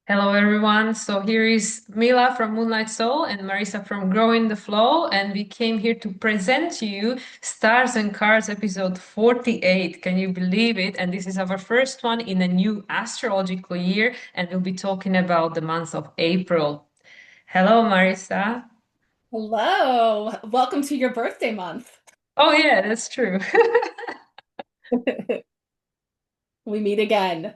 Hello, everyone. So here is Mila from Moonlight Soul and Marissa from Growing the Flow, and we came here to present to you Stars and Cards episode 48. Can you believe it? And this is our first one in a new astrological year, and we'll be talking about the month of April. Hello, Marissa. Hello, welcome to your birthday month. Oh, yeah, that's true. We meet again.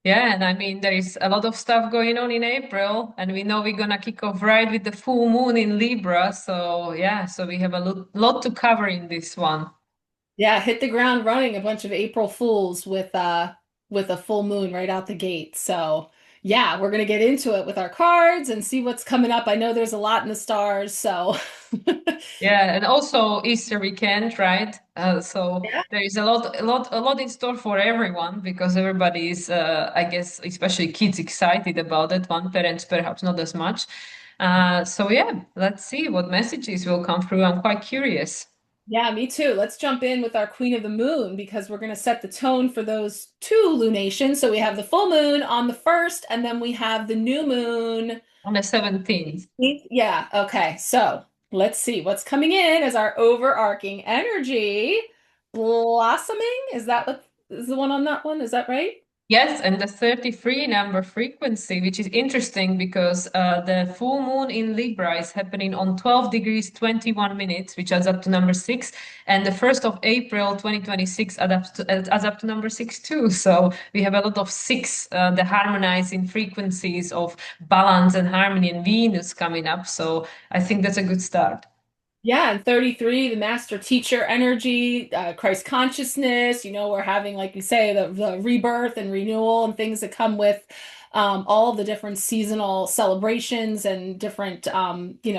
Yeah, and I mean, there is a lot of stuff going on in April, and we know we're gonna kick off right with the full moon in Libra. So, yeah, so we have a lot to cover in this one. Yeah, hit the ground running, a bunch of April Fools with a full moon right out the gate. So, yeah, we're gonna get into it with our cards and see what's coming up. I know there's a lot in the stars, so Yeah, and also Easter weekend, right? So yeah. there is a lot in store for everyone because everybody is, I guess, especially kids, excited about it. One parents perhaps not as much. So yeah, let's see what messages will come through. I'm quite curious. Yeah, me too. Let's jump in with our Queen of the Moon because we're going to set the tone for those two lunations. So we have the full moon on the first, and then we have the new moon. On the 17th. Yeah, okay. So let's see what's coming in as our overarching energy. Blossoming. Is that what is the one on that one? Is that right? Yes, and the 33 number frequency, which is interesting because the full moon in Libra is happening on 12 degrees 21 minutes, which adds up to number six, and the 1st of April 2026 adds up to number six too. So we have a lot of six, the harmonizing frequencies of balance and harmony and Venus coming up. So I think that's a good start. Yeah, and 33, the master teacher energy, Christ consciousness, we're having, like you say, the rebirth and renewal and things that come with all the different seasonal celebrations and different,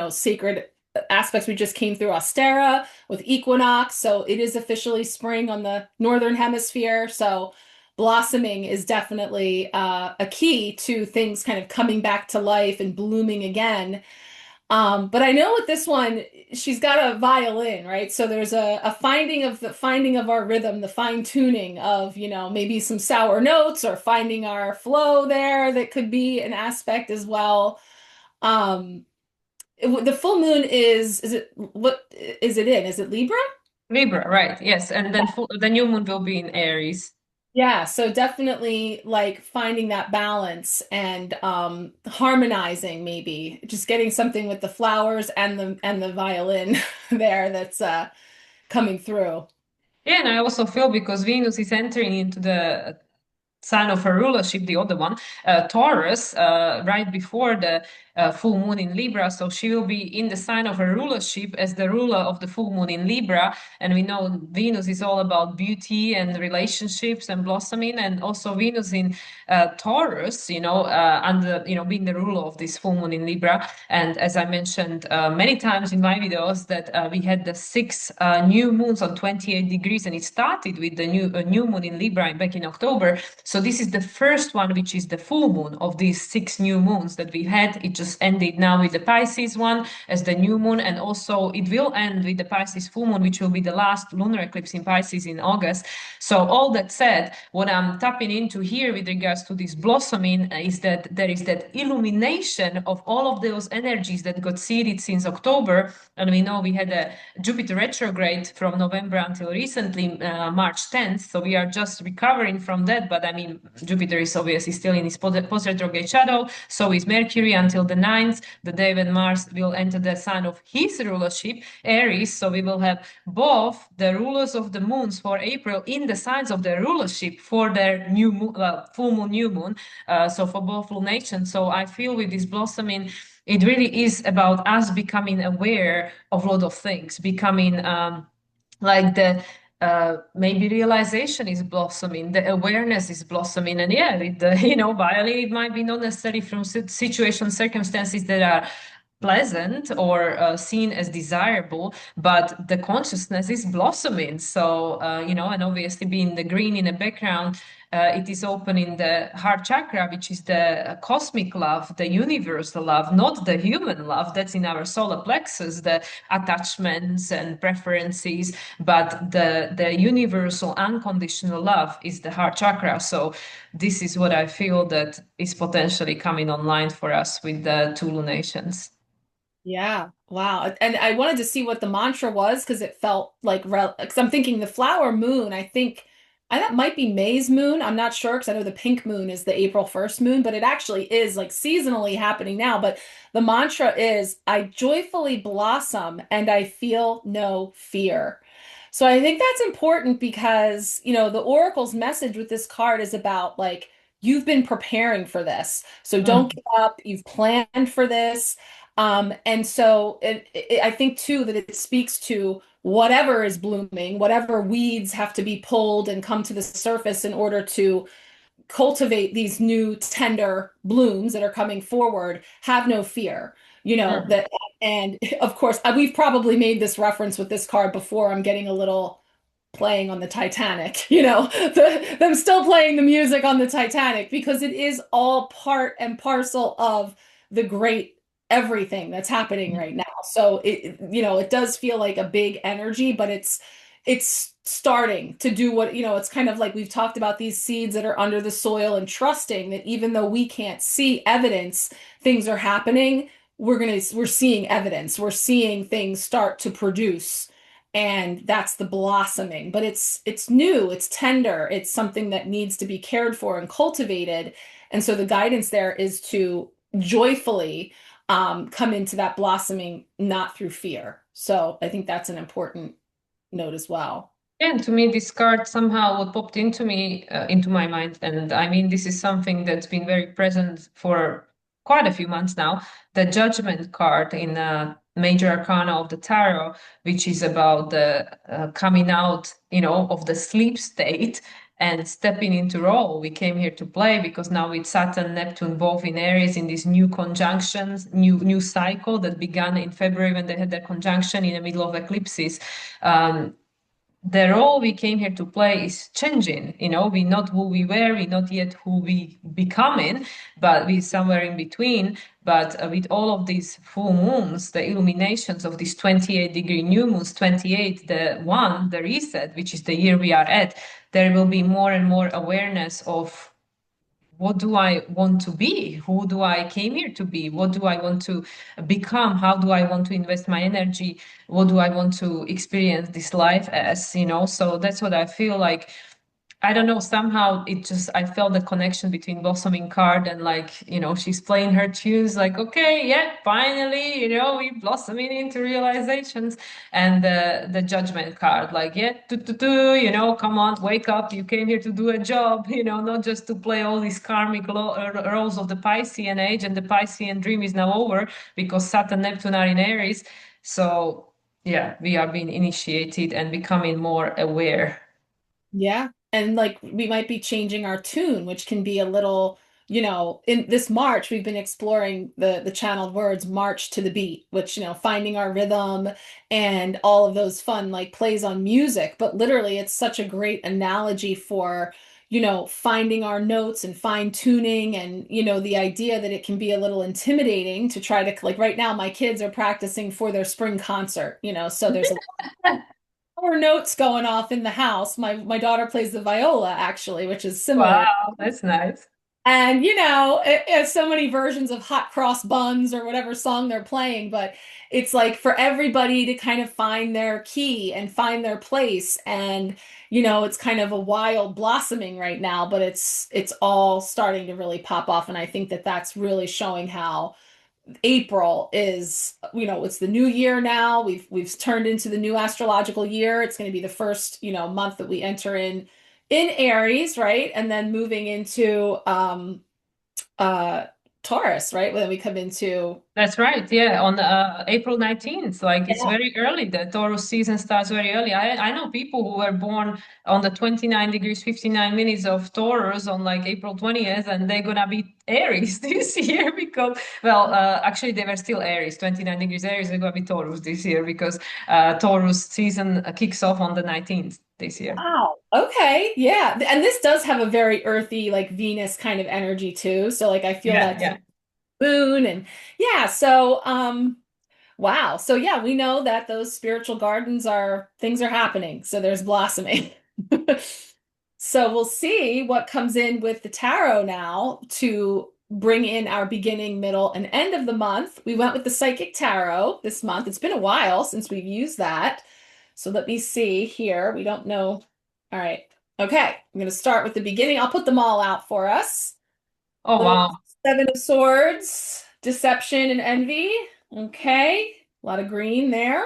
sacred aspects. We just came through Ostera with equinox. So it is officially spring on the northern hemisphere. So blossoming is definitely a key to things kind of coming back to life and blooming again. But I know with this one, she's got a violin, right? So there's a finding of our rhythm, the fine tuning of, maybe some sour notes or finding our flow there that could be an aspect as well. Um, the full moon is it what is it in? Is it Libra? Libra, right? Yes, and then the new moon will be in Aries. Yeah, so definitely like finding that balance and harmonizing maybe just getting something with the flowers and the violin there that's coming through. Yeah, and I also feel because Venus is entering into the sign of her rulership, the other one, Taurus, right before the full moon in Libra. So she will be in the sign of her rulership as the ruler of the full moon in Libra. And we know Venus is all about beauty and relationships and blossoming, and also Venus in Taurus, under being the ruler of this full moon in Libra. And as I mentioned many times in my videos, that we had the six new moons on 28 degrees, and it started with the new moon in Libra back in October. So this is the first one, which is the full moon of these six new moons that we had. It just ended now with the Pisces one as the new moon, and also it will end with the Pisces full moon, which will be the last lunar eclipse in Pisces in August. So all that said, what I'm tapping into here with regards to this blossoming is that there is that illumination of all of those energies that got seeded since October, and we know we had a Jupiter retrograde from November until recently, March 10th. So we are just recovering from that. But I mean, Jupiter is obviously still in his post-retrograde shadow. So is Mercury until the 9th, the day when Mars will enter the sign of his rulership, Aries. So we will have both the rulers of the moons for April in the signs of their rulership for their new moon, full moon, new moon. So for both lunations. So I feel with this blossoming, it really is about us becoming aware of a lot of things, becoming like the maybe realization is blossoming, the awareness is blossoming, and yeah, with the violin, it might be not necessarily from situation circumstances that are pleasant or seen as desirable, but the consciousness is blossoming. So and obviously being the green in the background, It is opening the heart chakra, which is the cosmic love, the universal love, not the human love that's in our solar plexus, the attachments and preferences, but the universal unconditional love is the heart chakra. So this is what I feel that is potentially coming online for us with the two lunations. Yeah. Wow. And I wanted to see what the mantra was because it felt like because I'm thinking the flower moon, that might be May's moon. I'm not sure because I know the pink moon is the April 1st moon, but it actually is like seasonally happening now. But the mantra is I joyfully blossom and I feel no fear. So I think that's important because, the oracle's message with this card is about like you've been preparing for this. So don't Mm, give up. You've planned for this. And so I think too that it speaks to whatever is blooming, whatever weeds have to be pulled and come to the surface in order to cultivate these new tender blooms that are coming forward. Have no fear, mm. that. And of course, we've probably made this reference with this card before. I'm getting a little playing on the Titanic, them still playing the music on the Titanic because it is all part and parcel of the great everything that's happening right now. So it does feel like a big energy, but it's starting to do what, it's kind of like we've talked about these seeds that are under the soil and trusting that even though we can't see evidence, things are happening. We're seeing evidence. We're seeing things start to produce and that's the blossoming, but it's new, it's tender, it's something that needs to be cared for and cultivated. And so the guidance there is to joyfully come into that blossoming, not through fear. So I think that's an important note as well. And to me, this card somehow what popped into me, into my mind, and I mean, this is something that's been very present for quite a few months now. The Judgment card in Major Arcana of the Tarot, which is about the coming out, of the sleep state and stepping into role. We came here to play because now with Saturn, Neptune, both in Aries, in these new conjunctions, new cycle that began in February when they had their conjunction in the middle of eclipses. The role we came here to play is changing. We're not who we were, we're not yet who we becoming, but we're somewhere in between. But with all of these full moons, the illuminations of these 28-degree new moons, 28, the reset, which is the year we are at, there will be more and more awareness of what do I want to be? Who do I came here to be? What do I want to become? How do I want to invest my energy? What do I want to experience this life as? So that's what I feel like. I don't know, somehow it just, I felt the connection between Blossoming Card and like, she's playing her tunes like, okay, yeah, finally, we blossoming into realizations. And the Judgment card, like, yeah, come on, wake up. You came here to do a job, not just to play all these karmic roles of the Piscean age. And the Piscean dream is now over because Saturn, Neptune are in Aries. So yeah, we are being initiated and becoming more aware. Yeah. And like we might be changing our tune, which can be a little, in this March, we've been exploring the channeled words march to the beat, which, finding our rhythm and all of those fun like plays on music. But literally, it's such a great analogy for, finding our notes and fine tuning and, the idea that it can be a little intimidating to try to like right now, my kids are practicing for their spring concert, so there's a or notes going off in the house. My daughter plays the viola actually, which is similar. Wow, that's nice. And it's so many versions of Hot Cross Buns or whatever song they're playing, but it's like for everybody to kind of find their key and find their place. And it's kind of a wild blossoming right now, but it's all starting to really pop off. And I think that that's really showing how April is, it's the new year now. We've turned into the new astrological year. It's going to be the first, month that we enter in Aries, right? And then moving into uh Taurus, right? When we come into That's right. Yeah, on April 19th, like it's yeah. very early. The Taurus season starts very early. I know people who were born on the 29 degrees 59 minutes of Taurus on like April 20th, and they're gonna be Aries this year because, well, actually they were still Aries, 29 degrees Aries. They're going to be Taurus this year because Taurus season kicks off on the 19th this year. Wow. Okay. Yeah. And this does have a very earthy, like Venus kind of energy too. So like I feel Yeah, that yeah. moon and yeah. So wow. So yeah, we know that those spiritual gardens are things are happening. So there's blossoming. So we'll see what comes in with the tarot now to bring in our beginning, middle, and end of the month. We went with the psychic tarot this month. It's been a while since we've used that. So let me see here. We don't know. All right. Okay. I'm going to start with the beginning. I'll put them all out for us. Oh, Little wow. Seven of Swords, Deception and Envy. Okay. A lot of green there.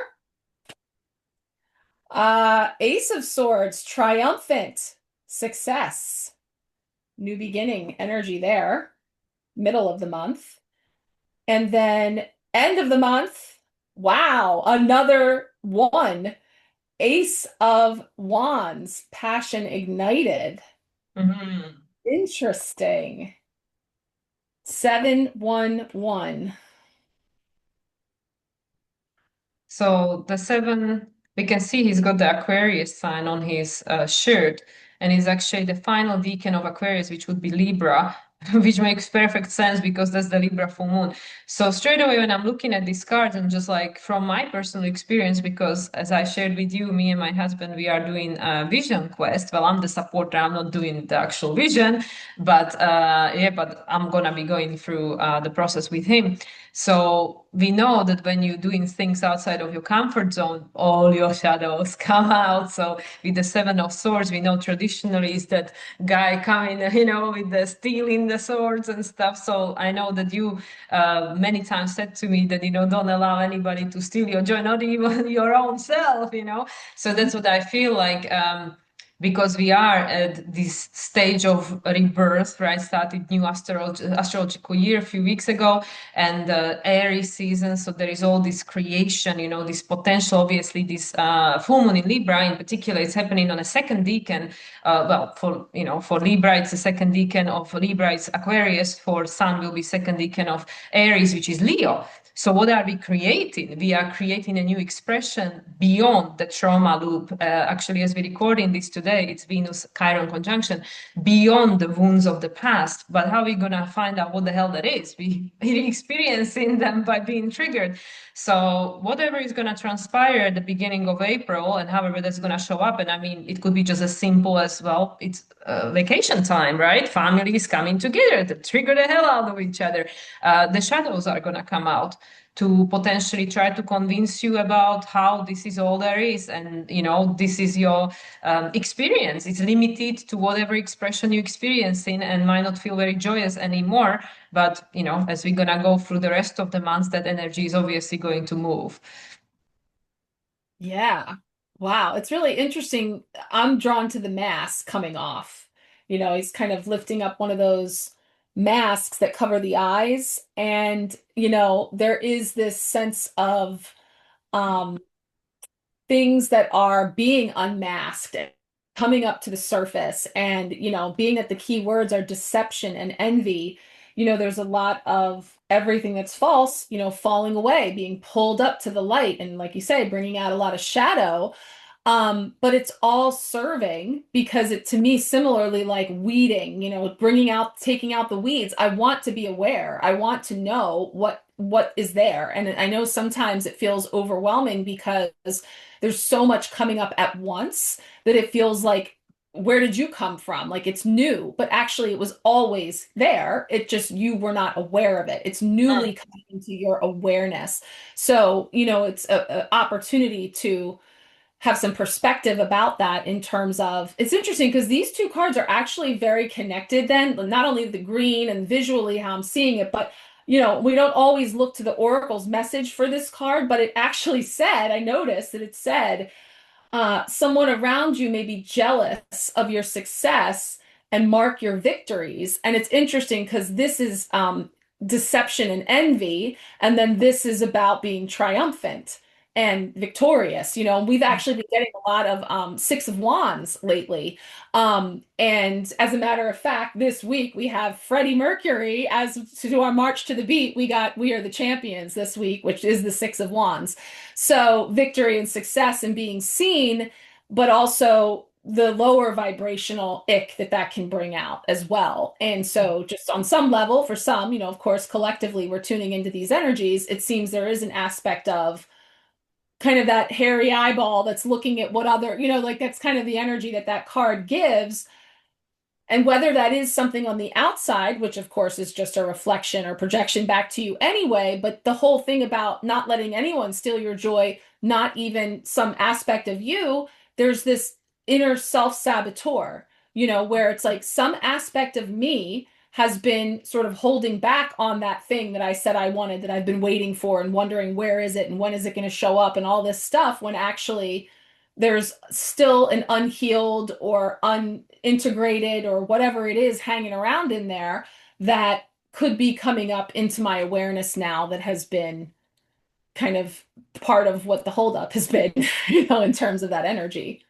Ace of Swords, Triumphant, Success, New Beginning energy there, middle of the month. And then end of the month, wow, another one. Ace of Wands, Passion Ignited. Mhm. Interesting. 711. So the seven, we can see he's got the Aquarius sign on his shirt, and he's actually the final decan of Aquarius, which would be Libra, which makes perfect sense because that's the Libra full moon. So straight away, when I'm looking at these cards, and just like from my personal experience, because as I shared with you, me and my husband, we are doing a vision quest. Well, I'm the supporter, I'm not doing the actual vision, but yeah, but I'm gonna be going through the process with him. So we know that when you're doing things outside of your comfort zone, all your shadows come out. So with the Seven of Swords, we know traditionally is that guy coming, with the stealing the swords and stuff. So I know that you many times said to me that, don't allow anybody to steal your joy, not even your own self. So that's what I feel like. Because we are at this stage of rebirth, right? Started new astrological year a few weeks ago, and Aries season. So there is all this creation, this potential. Obviously, this full moon in Libra, in particular, is happening on a second decan. Well, for Libra, it's a second decan of Libra, it's Aquarius. For Sun, will be second decan of Aries, which is Leo. So what are we creating? We are creating a new expression beyond the trauma loop. Actually, as we're recording this today, it's Venus Chiron conjunction, beyond the wounds of the past. But how are we gonna find out what the hell that is? We're experiencing them by being triggered. So whatever is gonna transpire at the beginning of April, and however that's gonna show up, and I mean, it could be just as simple as, well, it's vacation time, right? Families coming together to trigger the hell out of each other. The shadows are gonna come out to potentially try to convince you about how this is all there is, and this is your experience. It's limited to whatever expression you're experiencing, and might not feel very joyous anymore, but as we're gonna go through the rest of the months, that energy is obviously going to move. Yeah. Wow. It's really interesting. I'm drawn to the mask coming off. He's kind of lifting up one of those masks that cover the eyes. And, there is this sense of um, things that are being unmasked and coming up to the surface. And, being that the key words are deception and envy, there's a lot of everything that's false, falling away, being pulled up to the light. And like you say, bringing out a lot of shadow. But it's all serving because it, to me, similarly like weeding, taking out the weeds. I want to be aware. I want to know what is there. And I know sometimes it feels overwhelming because there's so much coming up at once that it feels like, where did you come from? Like it's new, but actually it was always there. It just, you were not aware of it. It's newly Mm. coming into your awareness. So, it's a opportunity to have some perspective about that in terms of, it's interesting because these two cards are actually very connected then, not only the green and visually how I'm seeing it, but we don't always look to the oracle's message for this card, but it actually said, I noticed that it said, someone around you may be jealous of your success and mark your victories. And it's interesting because this is deception and envy, and then this is about being triumphant. and victorious. We've actually been getting a lot of Six of Wands lately. And as a matter of fact, this week we have Freddie Mercury as to do our March to the Beat. We are the champions this week, which is the Six of Wands. So victory and success and being seen, but also the lower vibrational ick that can bring out as well. And so just on some level, for some, of course, collectively we're tuning into these energies. It seems there is an aspect of kind of that hairy eyeball that's looking at what other, like that's kind of the energy that card gives. And whether that is something on the outside, which of course is just a reflection or projection back to you anyway, but the whole thing about not letting anyone steal your joy, not even some aspect of you, there's this inner self-saboteur, where it's like some aspect of me has been sort of holding back on that thing that I said I wanted, that I've been waiting for and wondering where is it and when is it going to show up and all this stuff, when actually there's still an unhealed or unintegrated or whatever it is hanging around in there that could be coming up into my awareness now, that has been kind of part of what the holdup has been, in terms of that energy.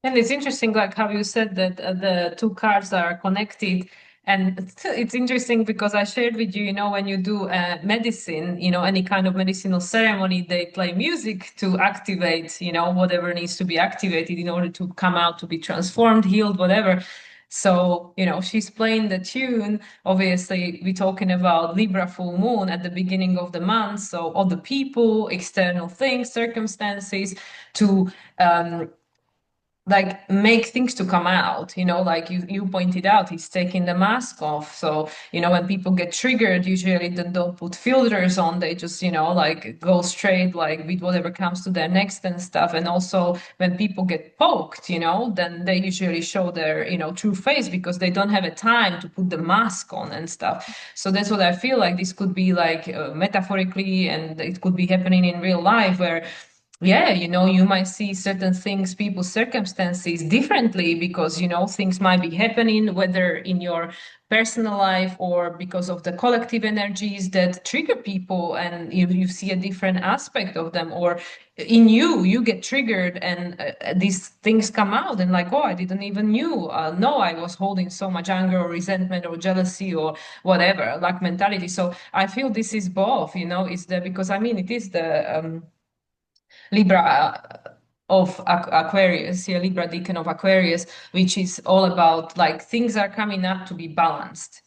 And it's interesting, like how you said that the two cards are connected. And it's interesting because I shared with you, when you do medicine, any kind of medicinal ceremony, they play music to activate, whatever needs to be activated in order to come out to be transformed, healed, whatever. So, she's playing the tune. Obviously, we're talking about Libra full moon at the beginning of the month. So, all the people, external things, circumstances to like make things to come out, like you pointed out, he's taking the mask off. So when people get triggered, usually they don't put filters on, they just like go straight like with whatever comes to their next and stuff. And also when people get poked, then they usually show their true face because they don't have a time to put the mask on and stuff. So that's what I feel like this could be like metaphorically, and it could be happening in real life where yeah, you might see certain things, people's circumstances differently because, things might be happening, whether in your personal life or because of the collective energies that trigger people, and you see a different aspect of them, or in you get triggered and these things come out and like, oh, I didn't even knew. No, I was holding so much anger or resentment or jealousy or whatever, like mentality. So I feel this is both, is the, because I mean, it is the, Libra of Aquarius, yeah, Libra Deacon of Aquarius, which is all about like things are coming up to be balanced,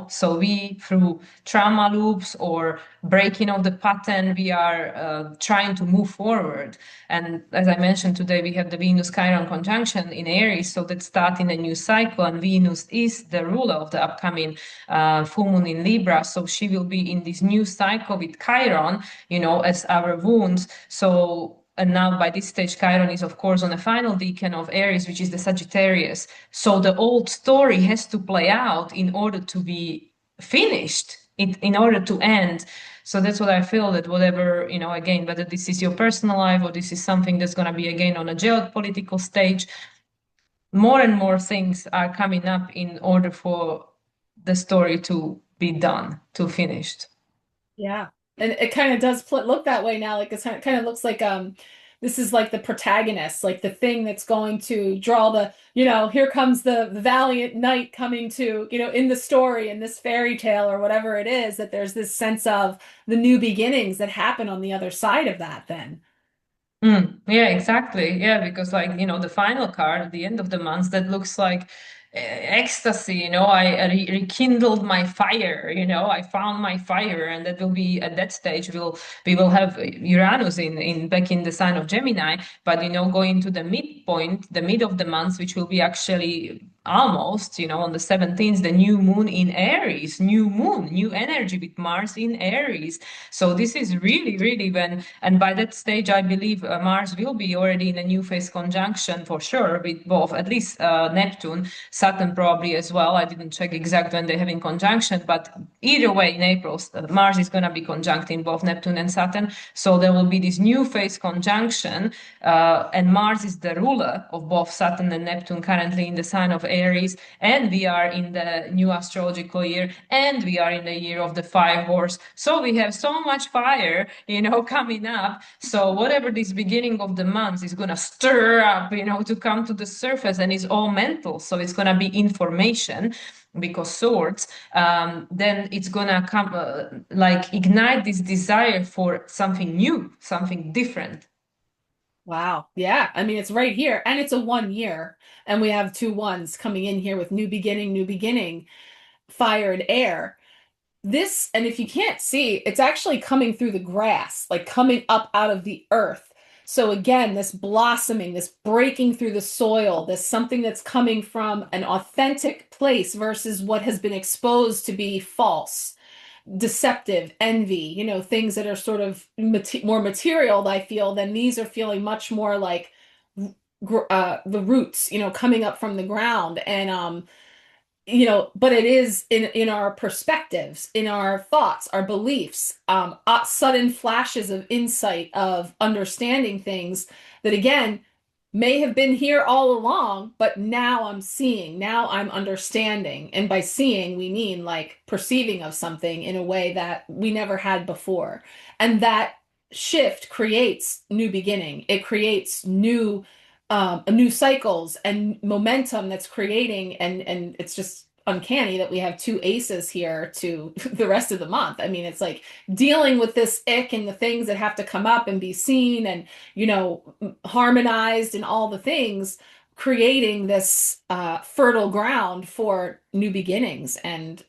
So we, through trauma loops or breaking of the pattern, we are trying to move forward. And as I mentioned today, we have the Venus Chiron conjunction in Aries, so that's starting a new cycle. And Venus is the ruler of the upcoming full moon in Libra, so she will be in this new cycle with Chiron, as our wounds. So and now by this stage, Chiron is, of course, on the final decan of Aries, which is the Sagittarius. So the old story has to play out in order to be finished, in order to end. So that's what I feel, that whatever, again, whether this is your personal life or this is something that's going to be, again, on a geopolitical stage, more and more things are coming up in order for the story to be done, to finished. Yeah. And it kind of does look that way now. Like it kind of looks like this is like the protagonist, like the thing that's going to draw the, here comes the valiant knight coming to, in the story, in this fairy tale or whatever it is, that there's this sense of the new beginnings that happen on the other side of that then. Yeah, exactly. Yeah, because like, the final card at the end of the month that looks like ecstasy, I rekindled my fire, I found my fire, and that will be at that stage we will have Uranus in back in the sign of Gemini, but going to the midpoint, the mid of the month, which will be actually almost, on the 17th, the new moon in Aries, new moon, new energy with Mars in Aries. So this is really, really when, and by that stage, I believe Mars will be already in a new phase conjunction for sure with both, at least Neptune, Saturn probably as well. I didn't check exact when they have in conjunction, but either way, in April, Mars is going to be conjuncting both Neptune and Saturn. So there will be this new phase conjunction, and Mars is the ruler of both Saturn and Neptune currently in the sign of Aries. And we are in the new astrological year, and we are in the year of the fire horse. So we have so much fire, coming up. So whatever this beginning of the month is going to stir up, to come to the surface, and it's all mental. So it's going to be information because swords, then it's gonna come like ignite this desire for something new, something different. Wow. Yeah. I mean, it's right here and it's a 1 year. And we have two ones coming in here with new beginning, fire and air. This, and if you can't see, it's actually coming through the grass, like coming up out of the earth. So again, this blossoming, this breaking through the soil, this something that's coming from an authentic place versus what has been exposed to be false, deceptive, envy, things that are sort of more material, I feel, than these are feeling much more like the roots, coming up from the ground. And but it is in our perspectives, in our thoughts, our beliefs, sudden flashes of insight, of understanding things that again may have been here all along, but now I'm seeing, now I'm understanding. And by seeing, we mean like perceiving of something in a way that we never had before. And that shift creates new beginning. It creates new cycles and momentum that's creating, and it's just uncanny that we have two aces here to the rest of the month. I mean, it's like dealing with this ick and the things that have to come up and be seen and harmonized and all the things, creating this fertile ground for new beginnings and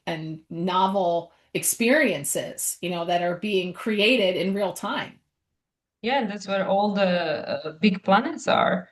novel experiences, that are being created in real time. Yeah, and that's where all the big planets are.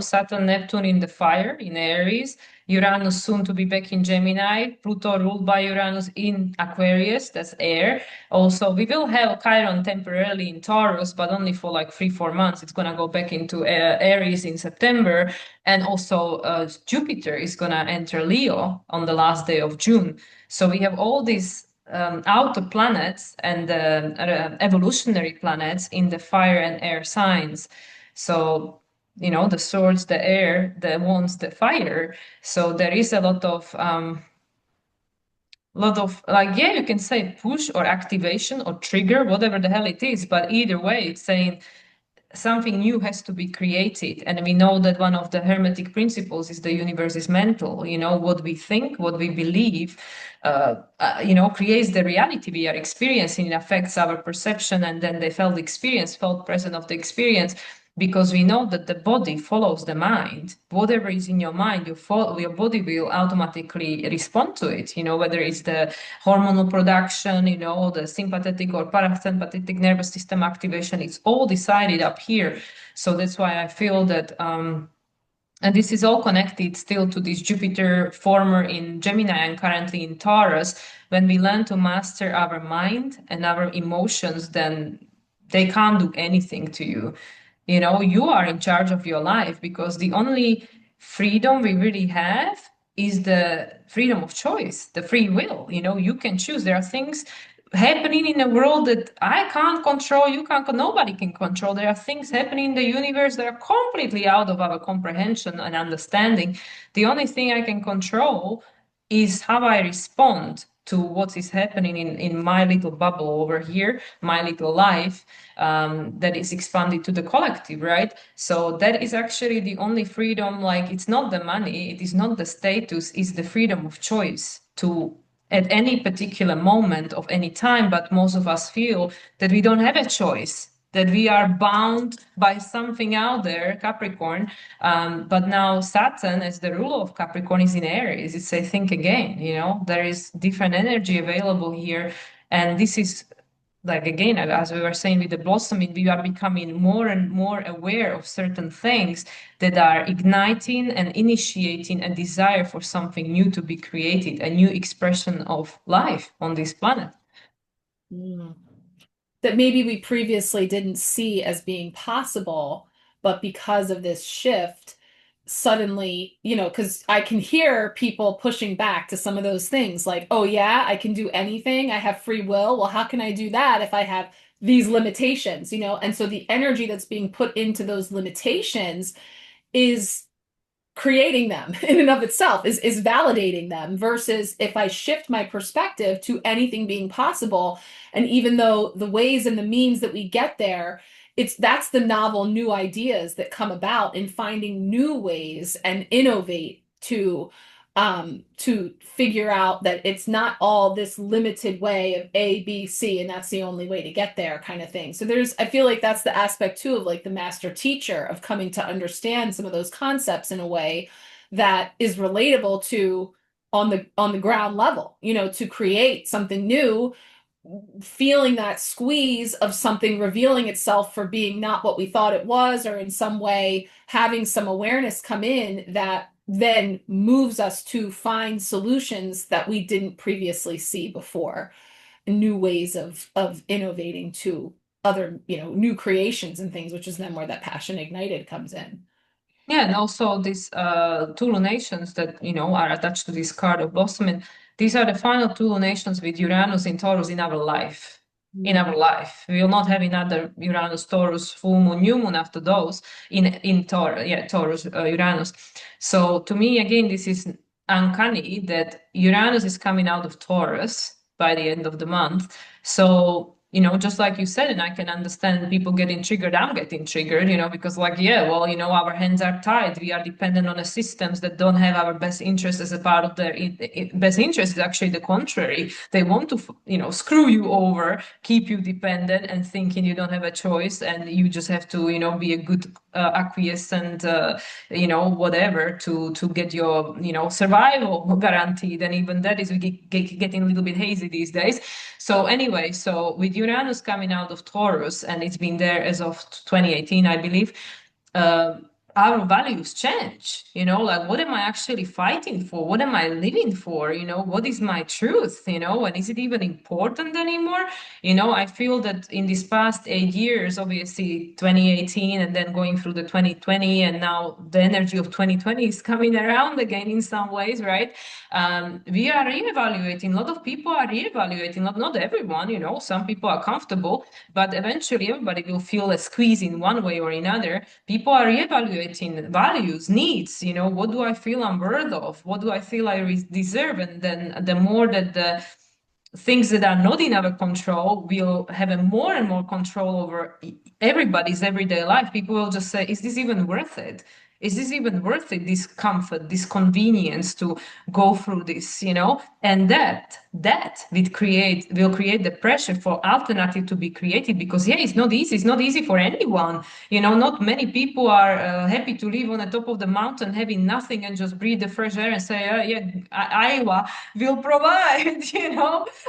Saturn, Neptune in the fire, in Aries, Uranus soon to be back in Gemini, Pluto ruled by Uranus in Aquarius, that's air. Also, we will have Chiron temporarily in Taurus, but only for like 3, 4 months. It's going to go back into Aries in September. And also, Jupiter is going to enter Leo on the last day of June. So we have all these outer planets and evolutionary planets in the fire and air signs. So, the swords, the air, the wands, the fire. So there is a lot of like, yeah, you can say push or activation or trigger, whatever the hell it is. But either way, it's saying something new has to be created. And we know that one of the hermetic principles is the universe is mental. What we think, what we believe, creates the reality we are experiencing. It affects our perception, and then the felt experience, felt present of the experience. Because we know that the body follows the mind. Whatever is in your mind, your body will automatically respond to it. Whether it's the hormonal production, the sympathetic or parasympathetic nervous system activation, it's all decided up here. So that's why I feel that, and this is all connected still to this Jupiter former in Gemini and currently in Taurus. When we learn to master our mind and our emotions, then they can't do anything to you. You are in charge of your life, because the only freedom we really have is the freedom of choice, the free will. You can choose. There are things happening in the world that I can't control, you can't, nobody can control. There are things happening in the universe that are completely out of our comprehension and understanding. The only thing I can control is how I respond to what is happening in my little bubble over here, my little life, that is expanded to the collective, right? So that is actually the only freedom. Like, it's not the money, it is not the status, it's the freedom of choice to at any particular moment of any time. But most of us feel that we don't have a choice, that we are bound by something out there, Capricorn. But now Saturn, as the ruler of Capricorn, is in Aries. It's a think again, there is different energy available here. And this is, like, again, as we were saying with the blossoming, we are becoming more and more aware of certain things that are igniting and initiating a desire for something new to be created, a new expression of life on this planet. Mm. That maybe we previously didn't see as being possible, but because of this shift, suddenly, because I can hear people pushing back to some of those things like, oh, yeah, I can do anything. I have free will. Well, how can I do that if I have these limitations, And so the energy that's being put into those limitations is creating them in and of itself, is validating them, versus if I shift my perspective to anything being possible. And even though the ways and the means that we get there, that's the novel new ideas that come about in finding new ways and innovate to figure out that it's not all this limited way of A, B, C, and that's the only way to get there kind of thing. So I feel like that's the aspect too of like the master teacher, of coming to understand some of those concepts in a way that is relatable to on the ground level, to create something new, feeling that squeeze of something revealing itself for being not what we thought it was, or in some way having some awareness come in that then moves us to find solutions that we didn't previously see before, new ways of innovating to other, new creations and things, which is then where that passion ignited comes in. Yeah, and also these two lunations that are attached to this card of blossoming. These are the final two lunations with Uranus in Taurus in our life. In Mm. our life, we will not have another Uranus, Taurus, full moon, new moon after those in Taurus. Yeah, Taurus, Uranus. So to me, again, this is uncanny that Uranus is coming out of Taurus by the end of the month. So just like you said, and I can understand people getting triggered. I'm getting triggered, because like, yeah, well, our hands are tied. We are dependent on the systems that don't have our best interest as a part of their best interest is actually the contrary. They want to, screw you over, keep you dependent and thinking you don't have a choice and you just have to, be a good acquiescent, whatever to get your, survival guaranteed. And even that is getting a little bit hazy these days. So anyway, so with Uranus coming out of Taurus, and it's been there as of 2018, I believe, uh, our values change. Like what am I actually fighting for? What am I living for? What is my truth? And is it even important anymore? I feel that in these past 8 years, obviously 2018, and then going through the 2020, and now the energy of 2020 is coming around again in some ways, right? We are reevaluating. A lot of people are reevaluating. Not everyone, some people are comfortable, but eventually everybody will feel a squeeze in one way or another. People are reevaluating values, needs. What do I feel I'm worth of? What do I feel I deserve? And then the more that the things that are not in our control will have a more and more control over everybody's everyday life. People will just say, is this even worth it? Is this even worth it, this comfort, this convenience to go through this, and that will create the pressure for alternative to be created, because yeah, it's not easy for anyone. Not many people are happy to live on the top of the mountain having nothing and just breathe the fresh air and say, yeah, Iowa will provide.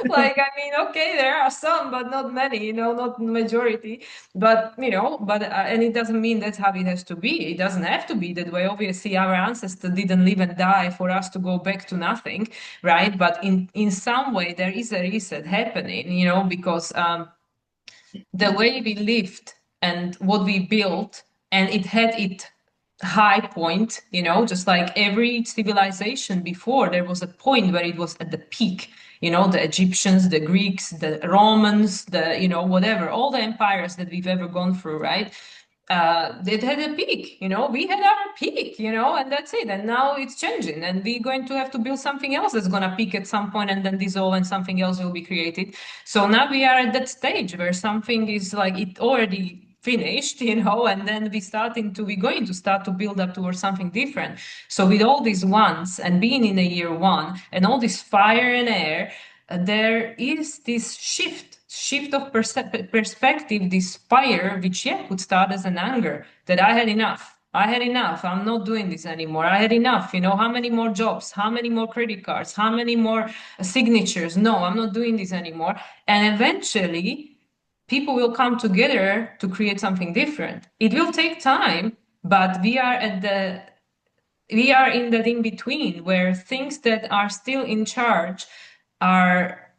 Like, I mean, okay, there are some, but not many, not majority. And it doesn't mean that's how it has to be. It doesn't have to be that way. Obviously, our ancestors didn't live and die for us to go back to nothing, right? But in some way, there is a reset happening, because the way we lived and what we built, and it had its high point, just like every civilization before, there was a point where it was at the peak. The Egyptians, the Greeks, the Romans, whatever, all the empires that we've ever gone through, right? It had a peak, we had our peak, and that's it. And now it's changing, and we're going to have to build something else that's going to peak at some point and then dissolve, and something else will be created. So now we are at that stage where something is like it already finished, and then we're going to start to build up towards something different. So with all these ones and being in a year one and all this fire and air, there is this shift of perspective, this fire, which yeah could start as an anger that I had enough. I'm not doing this anymore. I had enough. How many more jobs? How many more credit cards? How many more signatures? No, I'm not doing this anymore. And eventually, people will come together to create something different. It will take time, but we are in that in between where things that are still in charge are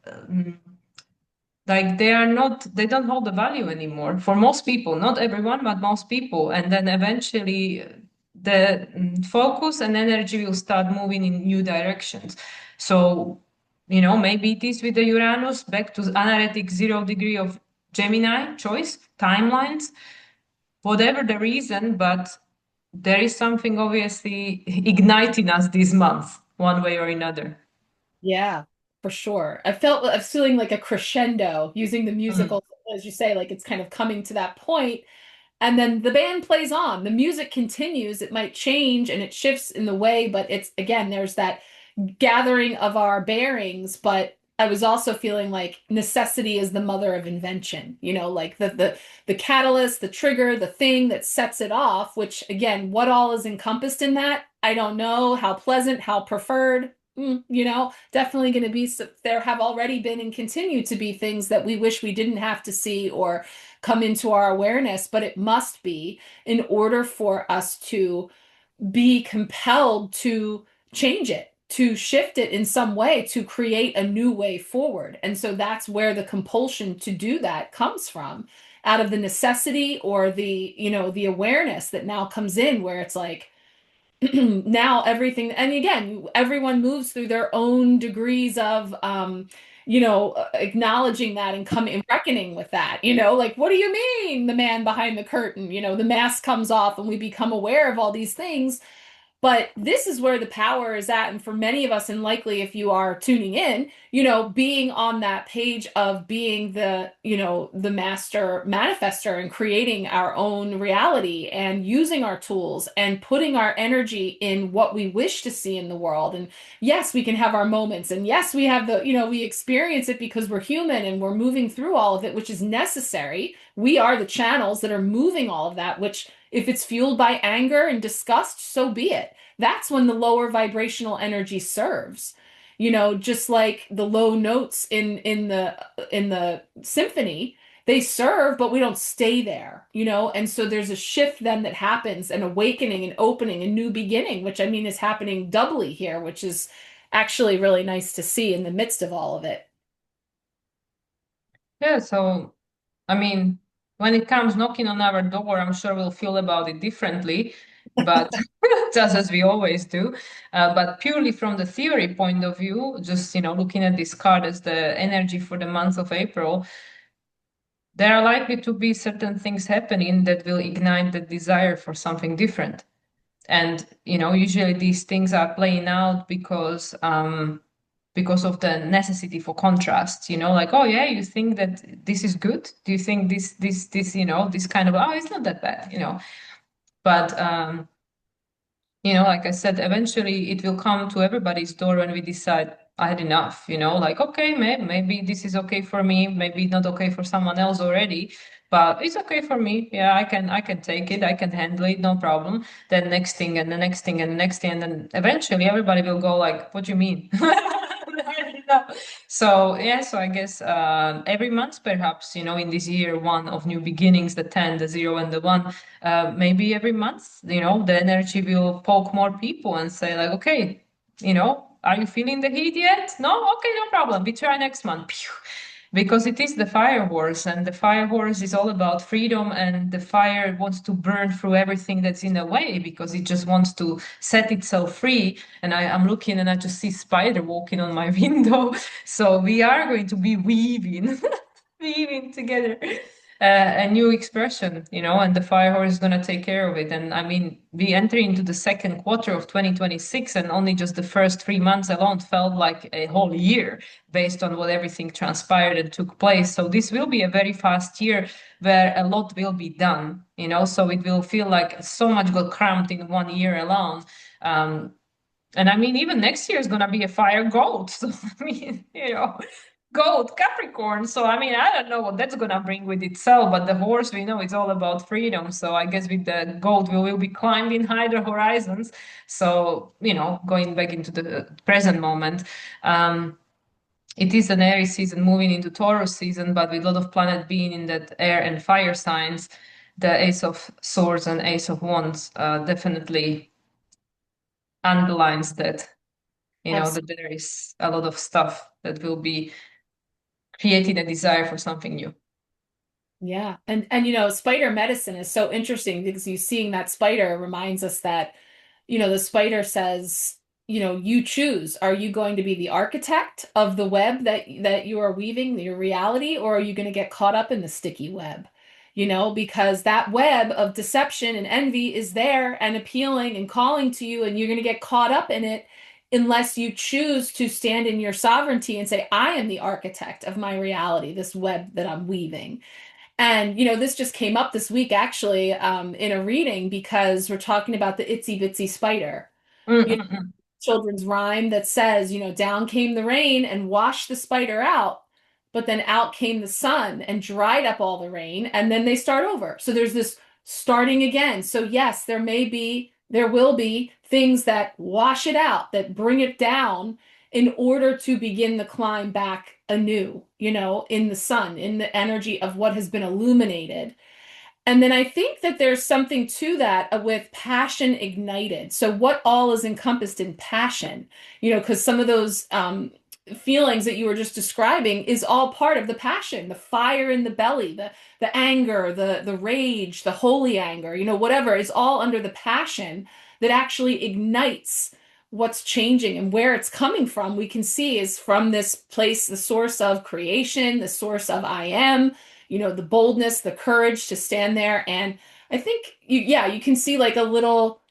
like they don't hold the value anymore for most people, not everyone, but most people. And then eventually the focus and energy will start moving in new directions. So, maybe it is with the Uranus back to analytic 0 degree of Gemini choice, timelines, whatever the reason, but there is something obviously igniting us this month, one way or another. Yeah, for sure. I was feeling like a crescendo using the Mm. musical, as you say, like it's kind of coming to that point. And then the band plays on. The music continues. It might change and it shifts in the way, but it's again, there's that gathering of our bearings, but I was also feeling like necessity is the mother of invention, like the catalyst, the trigger, the thing that sets it off, which again, what all is encompassed in that, I don't know. How pleasant, how preferred, definitely going to be, there have already been and continue to be things that we wish we didn't have to see or come into our awareness, but it must be in order for us to be compelled to change it, to shift it in some way, to create a new way forward. And so that's where the compulsion to do that comes from, out of the necessity or the awareness that now comes in, where it's like, now everything, and again, everyone moves through their own degrees of acknowledging that and coming reckoning with that, like, what do you mean the man behind the curtain, the mask comes off and we become aware of all these things. But this is where the power is at. And for many of us, and likely if you are tuning in, being on that page of being the master manifester and creating our own reality and using our tools and putting our energy in what we wish to see in the world. And yes, we can have our moments. And yes, we have we experience it because we're human and we're moving through all of it, which is necessary. We are the channels that are moving all of that, which if it's fueled by anger and disgust, so be it. That's when the lower vibrational energy serves. Just like the low notes in the symphony, they serve, but we don't stay there, And so there's a shift then that happens, an awakening, an opening, a new beginning, which I mean is happening doubly here, which is actually really nice to see in the midst of all of it. Yeah, so when it comes knocking on our door, I'm sure we'll feel about it differently, but just as we always do. But purely from the theory point of view, just looking at this card as the energy for the month of April, there are likely to be certain things happening that will ignite the desire for something different. And usually these things are playing out because of the necessity for contrast, like, oh yeah, you think that this is good, do you think this this kind of, oh, it's not that bad, but like I said, eventually it will come to everybody's door when we decide I had enough, like, okay, maybe this is okay for me, maybe not okay for someone else already, but it's okay for me. Yeah, I can take it, I can handle it, no problem. Then next thing and the next thing and the next thing, and then eventually everybody will go like, what do you mean? No. So yeah, so I guess every month perhaps, in this year one of new beginnings, the 10, the 0 and the 1, maybe every month, the energy will poke more people and say like, okay, are you feeling the heat yet? No? Okay, no problem. We try next month. Pew. Because it is the fire horse, and the fire horse is all about freedom, and the fire wants to burn through everything that's in the way because it just wants to set itself free. And I'm looking and I just see spider walking on my window. So we are going to be weaving, weaving together a new expression, and the fire horse is going to take care of it. And we enter into the second quarter of 2026, and only just the first 3 months alone felt like a whole year based on what everything transpired and took place. So this will be a very fast year where a lot will be done, so it will feel like so much got cramped in 1 year alone. And even next year is going to be a fire goat. So, goat, Capricorn. So, I don't know what that's going to bring with itself, but the horse, we know it's all about freedom. So, I guess with the goat, we will be climbing higher horizons. So, going back into the present moment. It is an Aries season moving into Taurus season, but with a lot of planet being in that air and fire signs, the Ace of Swords and Ace of Wands definitely underlines that Absolutely. that there is a lot of stuff that will be creating a desire for something new. Yeah. And you know, spider medicine is so interesting because you seeing that spider reminds us that, you know, the spider says, you know, you choose. Are you going to be the architect of the web that you are weaving, your reality, or are you going to get caught up in the sticky web? You know, because that web of deception and envy is there and appealing and calling to you, and you're going to get caught up in it unless you choose to stand in your sovereignty and say, I am the architect of my reality, this web that I'm weaving. And, you know, this just came up this week actually in a reading because we're talking about the itsy bitsy spider. You know, Mm-mm-mm. children's rhyme that says, you know, down came the rain and washed the spider out, but then out came the sun and dried up all the rain, and then they start over. So there's this starting again. So yes, there will be things that wash it out, that bring it down in order to begin the climb back anew, you know, in the sun, in the energy of what has been illuminated. And then I think that there's something to that with passion ignited. So, what all is encompassed in passion? You know, because some of those feelings that you were just describing is all part of the passion, the fire in the belly, the anger, the rage, the holy anger. You know, whatever is all under the passion that actually ignites what's changing and where it's coming from. We can see is from this place, the source of creation, the source of I am, you know, the boldness, the courage to stand there. And I think yeah, you can see like a little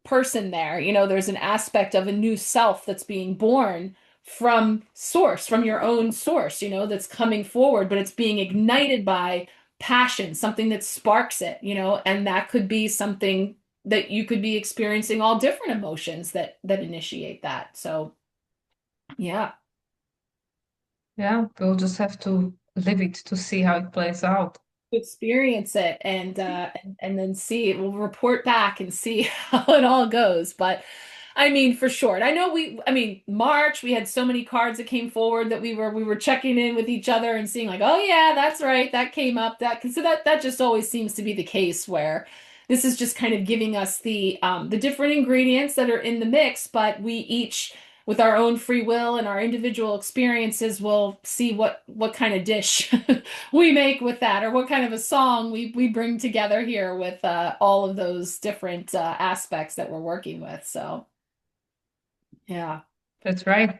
person there. You know, there's an aspect of a new self that's being born from source, from your own source, you know, that's coming forward, but it's being ignited by passion, something that sparks it, you know, and that could be something that you could be experiencing all different emotions that initiate that. So, yeah. Yeah, we'll just have to live it to see how it plays out. Experience it and then see it. We'll report back and see how it all goes. But I mean, for short, I mean, March, we had so many cards that came forward that we were checking in with each other and seeing like, oh yeah, that's right, that came up. That just always seems to be the case where this is just kind of giving us the different ingredients that are in the mix, but we each with our own free will and our individual experiences will see what kind of dish we make with that, or what kind of a song we bring together here with all of those different aspects that we're working with. So, yeah. That's right.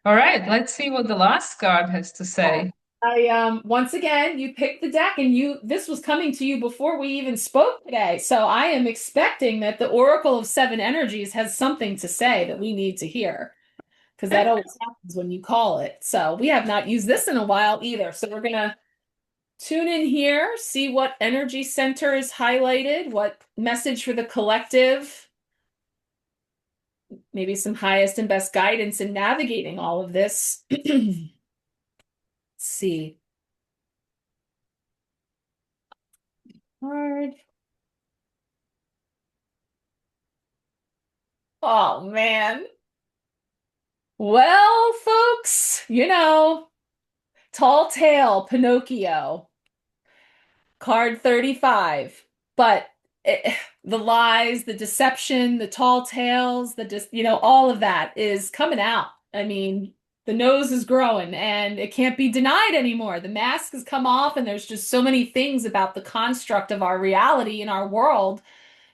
All right, let's see what the last card has to say. I once again you picked the deck and you this was coming to you before we even spoke today. So I am expecting that the Oracle of Seven Energies has something to say that we need to hear because that always happens when you call it. So we have not used this in a while either. So we're gonna tune in here, see what energy center is highlighted, what message for the collective, maybe some highest and best guidance in navigating all of this. Let's see. Hard. Oh man. Well, folks, you know, tall tale, Pinocchio. Card 35. But the lies, the deception, the tall tales, you know, all of that is coming out. I mean, the nose is growing and it can't be denied anymore. The mask has come off, and there's just so many things about the construct of our reality in our world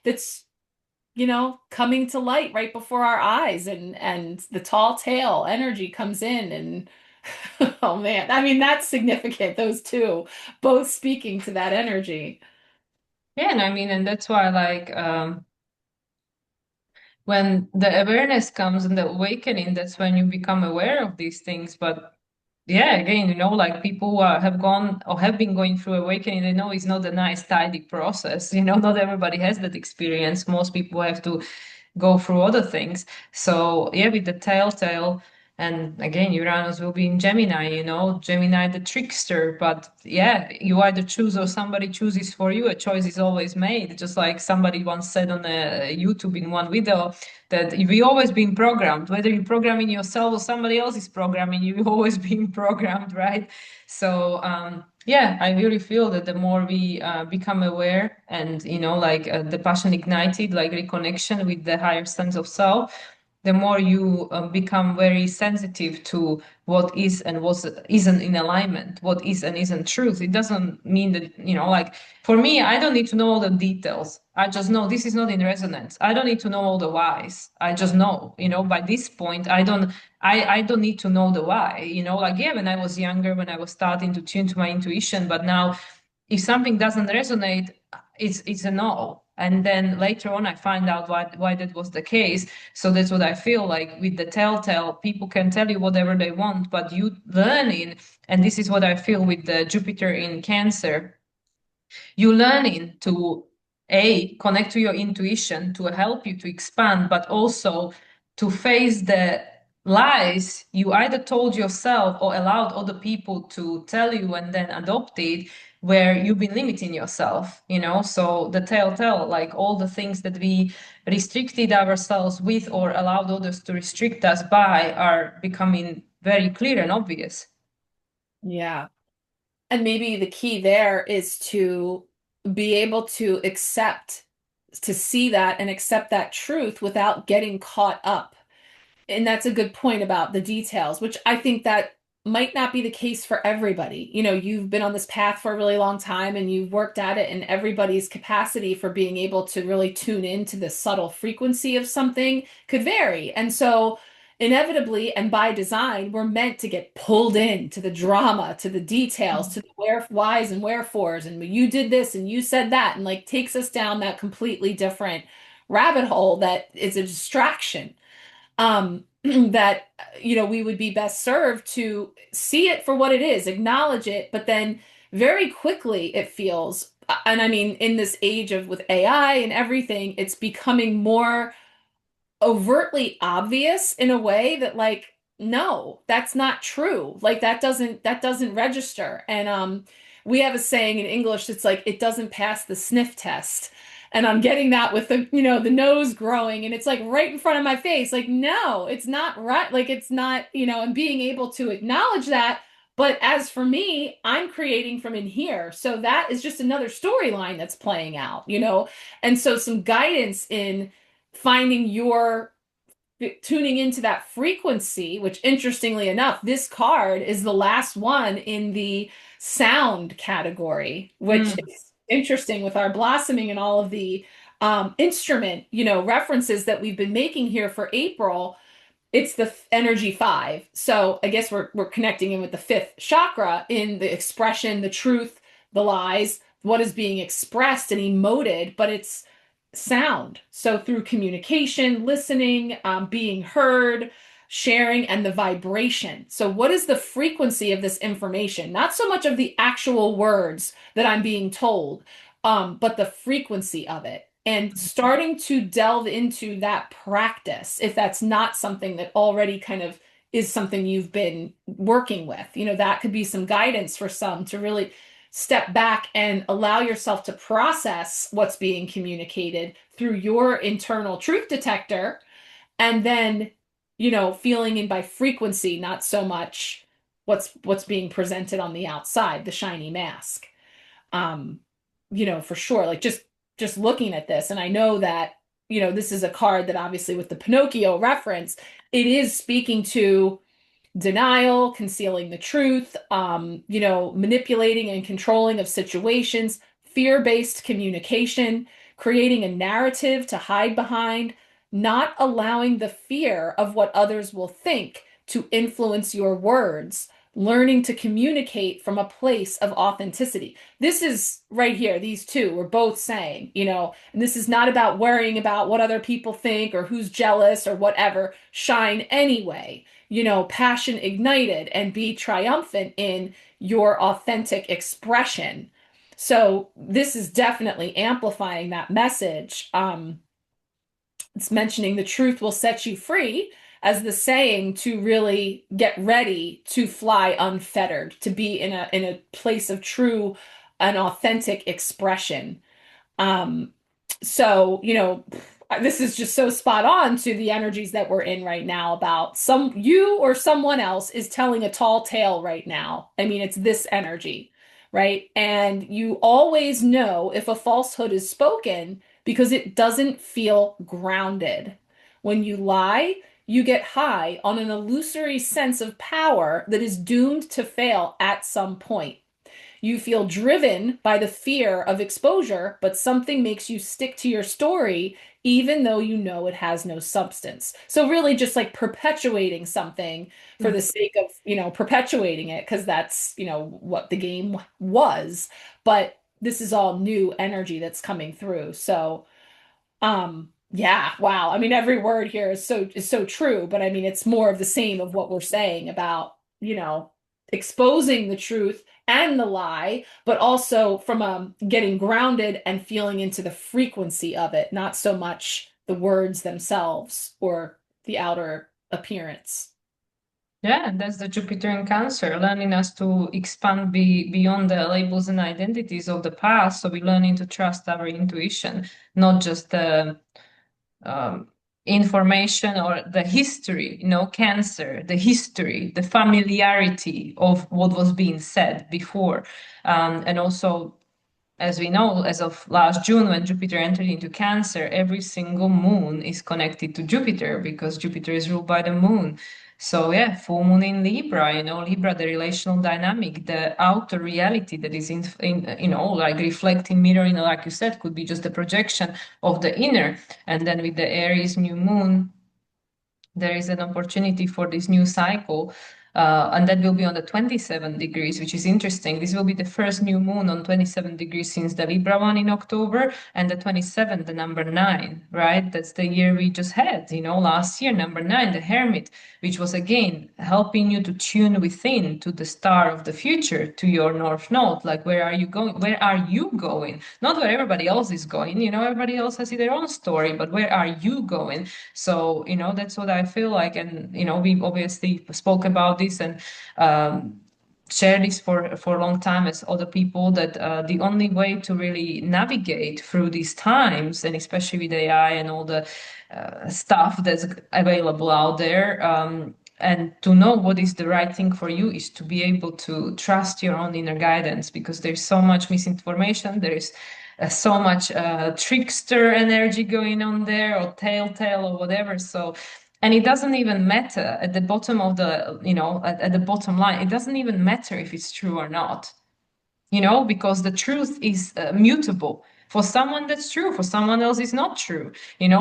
that's, you know, coming to light right before our eyes. And the tall tale energy comes in and oh man, I mean, that's significant. Those two both speaking to that energy. Yeah, and I mean, and that's why, like, when the awareness comes and the awakening, that's when you become aware of these things. But yeah, again, you know, like people who have gone or have been going through awakening, they know it's not a nice, tidy process. You know, not everybody has that experience. Most people have to go through other things. So yeah, with the telltale, and again, Uranus will be in Gemini, you know, Gemini the trickster. But yeah, you either choose or somebody chooses for you. A choice is always made. Just like somebody once said on YouTube in one video that we always been programmed, whether you're programming yourself or somebody else is programming you, you've always been programmed, right? So yeah, I really feel that the more we become aware and, you know, like the passion ignited, like reconnection with the higher sense of self, the more you become very sensitive to what is and what isn't in alignment, what is and isn't truth. It doesn't mean that, like for me, I don't need to know all the details. I just know this is not in resonance. I don't need to know all the whys. I just know, by this point, I don't need to know the why, like, yeah, when I was younger, when I was starting to tune to my intuition, but now if something doesn't resonate, it's a no. And then later on, I find out why that was the case. So that's what I feel like with the telltale. People can tell you whatever they want, but you learning, and this is what I feel with the Jupiter in Cancer, you learning to connect to your intuition to help you to expand, but also to face the lies you either told yourself or allowed other people to tell you and then adopt it, where you've been limiting yourself, so the telltale, like all the things that we restricted ourselves with or allowed others to restrict us by, are becoming very clear and obvious. Yeah. And maybe the key there is to be able to accept, to see that and accept that truth without getting caught up. And that's a good point about the details, which I think that might not be the case for everybody. You've been on this path for a really long time and you've worked at it, and everybody's capacity for being able to really tune into the subtle frequency of something could vary. And so, inevitably and by design, we're meant to get pulled in to the drama, to the details, to the where, whys and wherefores, and you did this and you said that, and like takes us down that completely different rabbit hole that is a distraction. That we would be best served to see it for what it is, acknowledge it, but then very quickly it feels, and I mean, in this age of with AI and everything, it's becoming more overtly obvious in a way that, like, no, that's not true. Like that doesn't register. And we have a saying in English that's like, it doesn't pass the sniff test. And I'm getting that with the nose growing, and it's like right in front of my face. Like, no, it's not right. Like, it's not, and being able to acknowledge that. But as for me, I'm creating from in here. So that is just another storyline that's playing out. And so some guidance in finding your tuning into that frequency, which interestingly enough, this card is the last one in the sound category, which Mm. is interesting with our blossoming and all of the instrument, references that we've been making here for April. It's the energy five. So I guess we're connecting in with the fifth chakra in the expression, the truth, the lies, what is being expressed and emoted, but it's sound. So through communication, listening, being heard, sharing, and the vibration. So what is the frequency of this information? Not so much of the actual words that I'm being told, but the frequency of it. And starting to delve into that practice, if that's not something that already kind of is something you've been working with, that could be some guidance for some to really step back and allow yourself to process what's being communicated through your internal truth detector, and then feeling in by frequency, not so much what's being presented on the outside, the shiny mask. um for sure, like just looking at this, and I know that this is a card that obviously with the Pinocchio reference, it is speaking to denial, concealing the truth, manipulating and controlling of situations, fear-based communication, creating a narrative to hide behind, not allowing the fear of what others will think to influence your words, learning to communicate from a place of authenticity. This is right here, these two were both saying, and this is not about worrying about what other people think or who's jealous or whatever. Shine anyway, passion ignited, and be triumphant in your authentic expression. So this is definitely amplifying that message. It's mentioning the truth will set you free as the saying to really get ready to fly unfettered, to be in a place of true and authentic expression. Um, so, this is just so spot on to the energies that we're in right now about you or someone else is telling a tall tale right now. I mean, it's this energy, right? And you always know if a falsehood is spoken because it doesn't feel grounded. When you lie, you get high on an illusory sense of power that is doomed to fail at some point. You feel driven by the fear of exposure, but something makes you stick to your story, even though you know it has no substance. So, really, just like perpetuating something for the sake of, perpetuating it, because that's, what the game was. But this is all new energy that's coming through. So, yeah, wow. I mean, every word here is so true, but I mean, it's more of the same of what we're saying about, exposing the truth and the lie, but also from getting grounded and feeling into the frequency of it, not so much the words themselves or the outer appearance. Yeah, and that's the Jupiter in Cancer, learning us to expand beyond the labels and identities of the past. So we're learning to trust our intuition, not just the um, information or the history, Cancer, the history, the familiarity of what was being said before. And also, as we know, as of last June, when Jupiter entered into Cancer, every single moon is connected to Jupiter because Jupiter is ruled by the moon. So yeah, full moon in Libra, Libra, the relational dynamic, the outer reality that is like reflecting, mirroring, like you said, could be just a projection of the inner. And then with the Aries new moon, there is an opportunity for this new cycle, and that will be on the 27 degrees, which is interesting. This will be the first new moon on 27 degrees since the Libra one in October, and the 27, the number nine, right? That's the year we just had, last year, number nine, the Hermit, which was again helping you to tune within to the star of the future, to your North Node. Like, where are you going? Where are you going? Not where everybody else is going, everybody else has their own story, but where are you going? So, that's what I feel like. And, we obviously spoke about this and share this for a long time as other people, that the only way to really navigate through these times, and especially with AI and all the stuff that's available out there, and to know what is the right thing for you, is to be able to trust your own inner guidance, because there's so much misinformation. There is so much trickster energy going on there, or telltale, or whatever. So, and it doesn't even matter at the bottom of the, at the bottom line, it doesn't even matter if it's true or not, because the truth is mutable. For someone that's true, for someone else it's not true,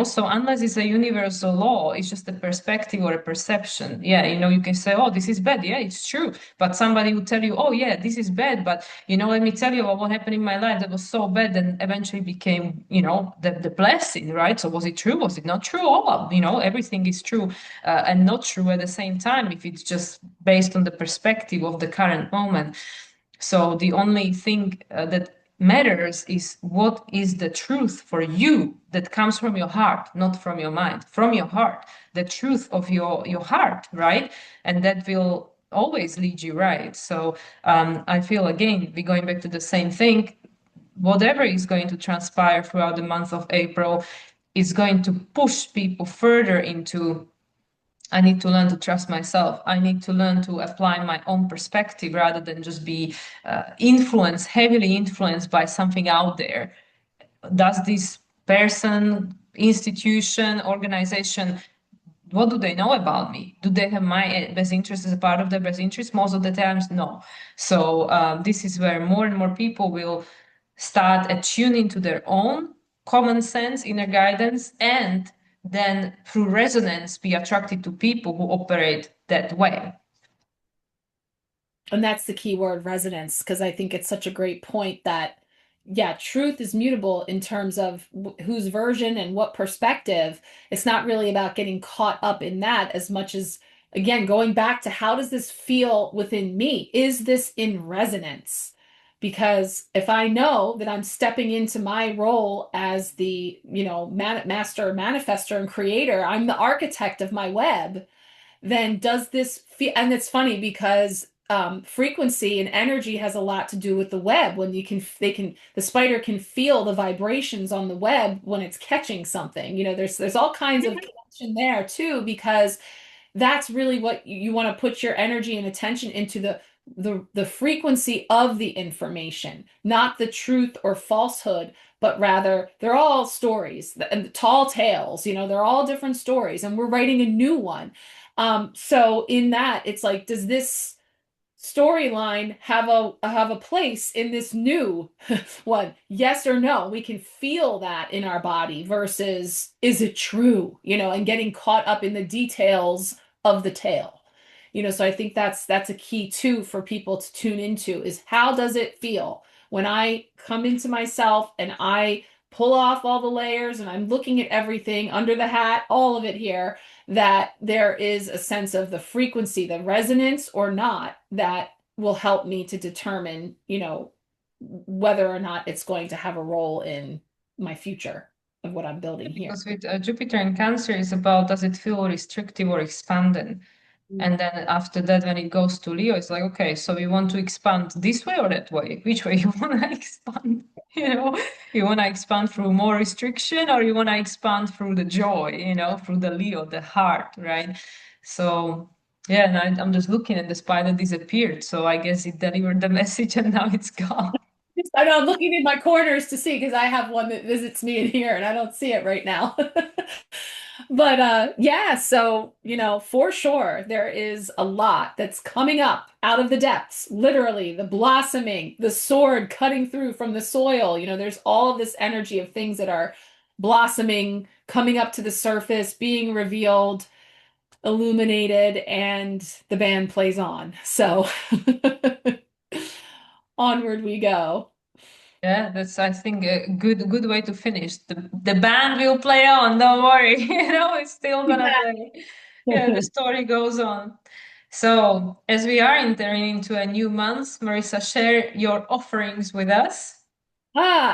So unless it's a universal law, it's just a perspective or a perception. Yeah, you can say, oh, this is bad. Yeah, it's true. But somebody would tell you, oh, yeah, this is bad. But, let me tell you about what happened in my life that was so bad and eventually became, the blessing, right? So was it true? Was it not true? Oh, everything is true and not true at the same time if it's just based on the perspective of the current moment. So the only thing that matters is what is the truth for you, that comes from your heart, not from your mind, from your heart, the truth of your heart, right? And that will always lead you right. So I feel, again, we're going back to the same thing. Whatever is going to transpire throughout the month of April is going to push people further into, I need to learn to trust myself. I need to learn to apply my own perspective rather than just be heavily influenced by something out there. Does this person, institution, organization, what do they know about me? Do they have my best interest as a part of their best interest? Most of the times, no. So this is where more and more people will start attuning to their own common sense, inner guidance, and then through resonance be attracted to people who operate that way. And that's the key word, resonance, because I think it's such a great point that, yeah, truth is mutable in terms of whose version and what perspective. It's not really about getting caught up in that as much as, again, going back to how does this feel within me? Is this in resonance? Because if I know that I'm stepping into my role as the, master manifester and creator, I'm the architect of my web, then does this feel, and it's funny because frequency and energy has a lot to do with the web. When the spider can feel the vibrations on the web when it's catching something. There's all kinds of connection there too, because that's really what you want to put your energy and attention into, the the frequency of the information, not the truth or falsehood, but rather they're all stories and the tall tales, they're all different stories, and we're writing a new one. So in that, it's like, does this storyline have a place in this new one? Yes or no? We can feel that in our body versus is it true? And getting caught up in the details of the tale. So I think that's a key too for people to tune into is how does it feel when I come into myself and I pull off all the layers and I'm looking at everything under the hat, all of it here, that there is a sense of the frequency, the resonance or not, that will help me to determine, whether or not it's going to have a role in my future of what I'm building here. Because with Jupiter in Cancer is about does it feel restrictive or expanding? And then after that, when it goes to Leo, it's like, okay, so you want to expand this way or that way? Which way you want to expand? You know, you want to expand through more restriction or you want to expand through the joy, through the Leo, the heart, right? So, yeah, and I'm just looking and the spider disappeared. So I guess it delivered the message and now it's gone. I know I'm looking in my corners to see because I have one that visits me in here and I don't see it right now. But yeah, so for sure there is a lot that's coming up out of the depths, literally the blossoming, the sword cutting through from the soil. There's all of this energy of things that are blossoming, coming up to the surface, being revealed, illuminated, and the band plays on. So onward we go. Yeah, that's I think a good way to finish. The band will play on, don't worry. It's still gonna play. Yeah, the story goes on. So as we are entering into a new month, Marissa, share your offerings with us.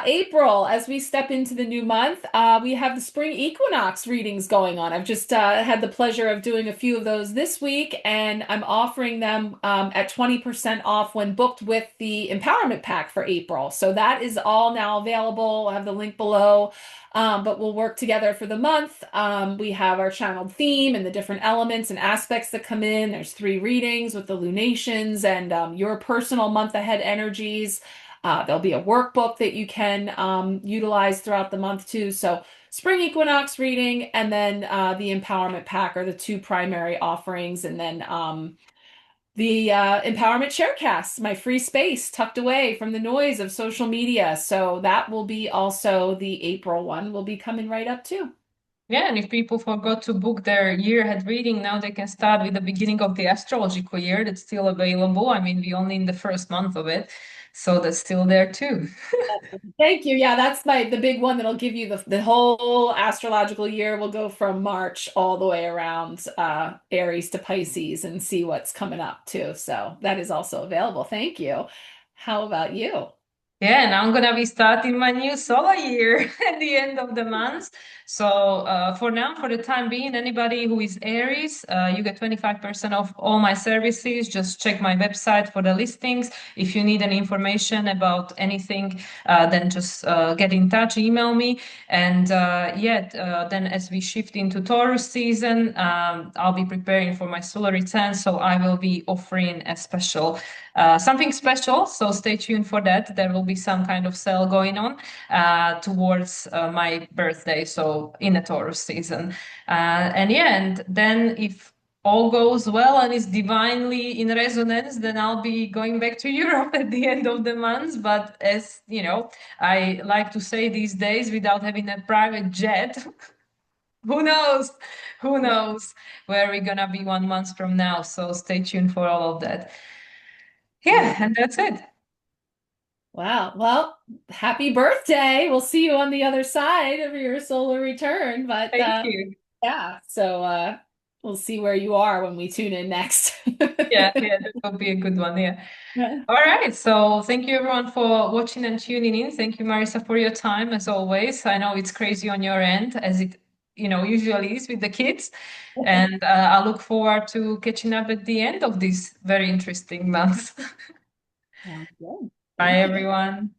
April, as we step into the new month, we have the spring equinox readings going on. I've just had the pleasure of doing a few of those this week, and I'm offering them at 20% off when booked with the empowerment pack for April. So that is all now available. I'll have the link below. But we'll work together for the month. We have our channeled theme and the different elements and aspects that come in. There's 3 readings with the lunations and your personal month ahead energies. There'll be a workbook that you can utilize throughout the month too. So spring equinox reading and then the empowerment pack are the 2 primary offerings. And then the empowerment sharecast, my free space tucked away from the noise of social media. So that will be also the April one will be coming right up too. Yeah, and if people forgot to book their year ahead reading, now they can start with the beginning of the astrological year. That's still available. I mean, we only in the first month of it, so that's still there too. Thank you. Yeah, that's the big one that'll give you the whole astrological year. We'll go from March all the way around Aries to Pisces and see what's coming up too. So that is also available. Thank you. How about you? Yeah, and I'm gonna be starting my new solar year at the end of the month. So for now, for the time being, anybody who is Aries, you get 25% off all my services. Just check my website for the listings. If you need any information about anything, then just get in touch, email me. And then as we shift into Taurus season, I'll be preparing for my solar return. So I will be offering a special something special. So stay tuned for that. There will be some kind of sale going on towards my birthday, so in a Taurus season. And then if all goes well and is divinely in resonance, then I'll be going back to Europe at the end of the month. But as you know, I like to say these days, without having a private jet, who knows? Who knows where we're gonna be 1 month from now? So stay tuned for all of that. Yeah. Yeah, and that's it. Wow. Well, happy birthday. We'll see you on the other side of your solar return. But Thank you. yeah, so we'll see where you are when we tune in next. Yeah, that will be a good one. Yeah. All right. So thank you everyone for watching and tuning in. Thank you, Marissa, for your time as always. I know it's crazy on your end, as it usually is with the kids. And I look forward to catching up at the end of this very interesting month. Sounds good. Bye, Thank you. everyone.